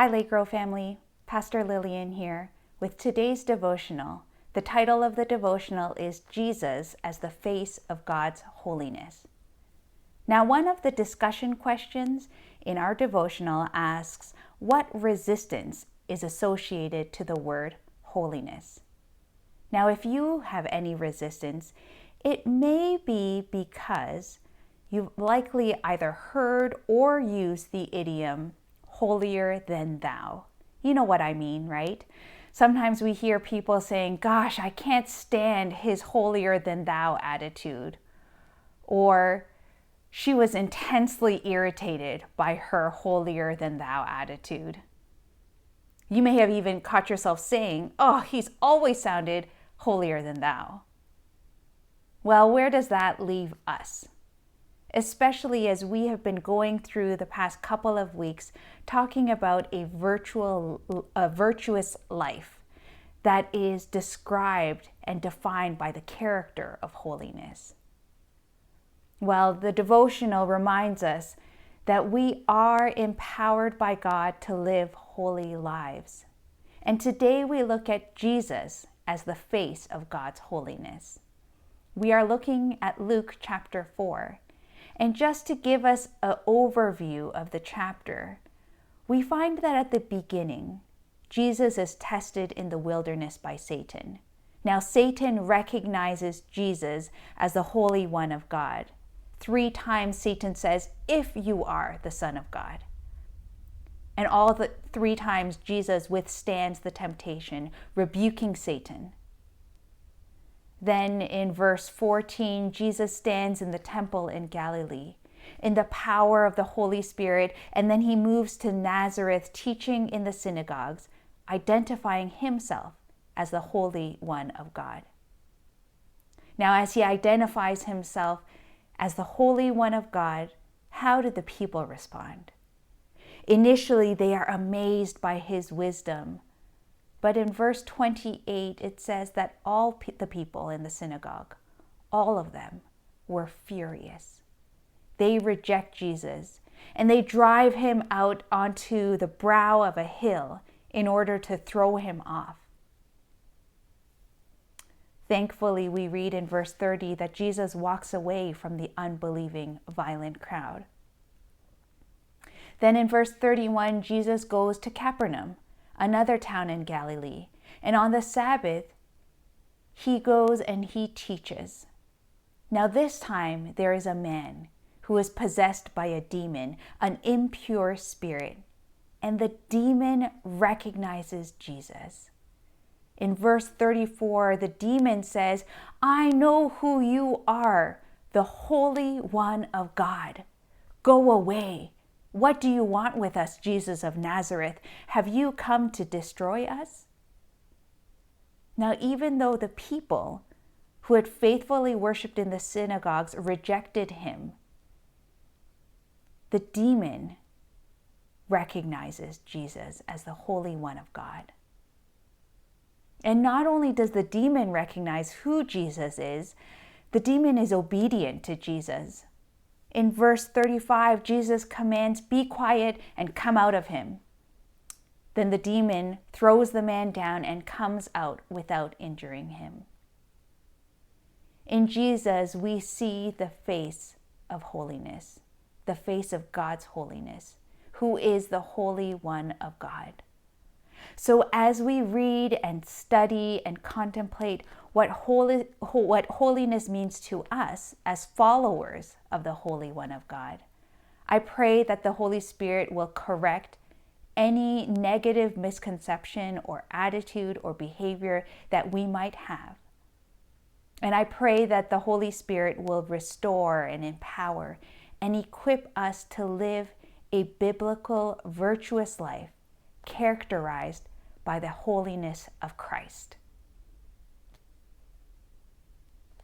Hi, Lake Grove family. Pastor Lillian here with today's devotional. The title of the devotional is Jesus as the Face of God's Holiness. Now, one of the discussion questions in our devotional asks, what resistance is associated to the word holiness? Now, if you have any resistance, it may be because you've likely either heard or used the idiom holier than thou. You know what I mean, right? Sometimes we hear people saying, gosh, I can't stand his holier than thou attitude. Or she was intensely irritated by her holier than thou attitude. You may have even caught yourself saying, oh, he's always sounded holier than thou. Well, where does that leave us? Especially as we have been going through the past couple of weeks talking about a virtuous life that is described and defined by the character of holiness. Well, the devotional reminds us that we are empowered by God to live holy lives. And today we look at Jesus as the face of God's holiness. We are looking at Luke chapter 4. And just to give us an overview of the chapter, we find that at the beginning, Jesus is tested in the wilderness by Satan. Now, Satan recognizes Jesus as the Holy One of God. 3 times Satan says, if you are the Son of God. And all the 3 times Jesus withstands the temptation, rebuking Satan. Then in verse 14, Jesus stands in the temple in Galilee in the power of the Holy Spirit, and then he moves to Nazareth, teaching in the synagogues, identifying himself as the Holy One of God. Now, as he identifies himself as the Holy One of God, how did the people respond? Initially, they are amazed by his wisdom. But in verse 28, it says that all the people in the synagogue, all of them, were furious. They reject Jesus, and they drive him out onto the brow of a hill in order to throw him off. Thankfully, we read in verse 30 that Jesus walks away from the unbelieving, violent crowd. Then in verse 31, Jesus goes to Capernaum, another town in Galilee. And on the Sabbath, he goes and he teaches. Now this time there is a man who is possessed by a demon, an impure spirit. And the demon recognizes Jesus. In verse 34, the demon says, I know who you are, the Holy One of God. Go away. What do you want with us, Jesus of Nazareth? Have you come to destroy us? Now, even though the people who had faithfully worshipped in the synagogues rejected him, the demon recognizes Jesus as the Holy One of God. And not only does the demon recognize who Jesus is, the demon is obedient to Jesus. In verse 35, Jesus commands, be quiet and come out of him. Then the demon throws the man down and comes out without injuring him. In Jesus, we see the face of holiness, the face of God's holiness, who is the Holy One of God. So as we read and study and contemplate what holiness means to us as followers of the Holy One of God, I pray that the Holy Spirit will correct any negative misconception or attitude or behavior that we might have. And I pray that the Holy Spirit will restore and empower and equip us to live a biblical, virtuous life characterized by the holiness of Christ.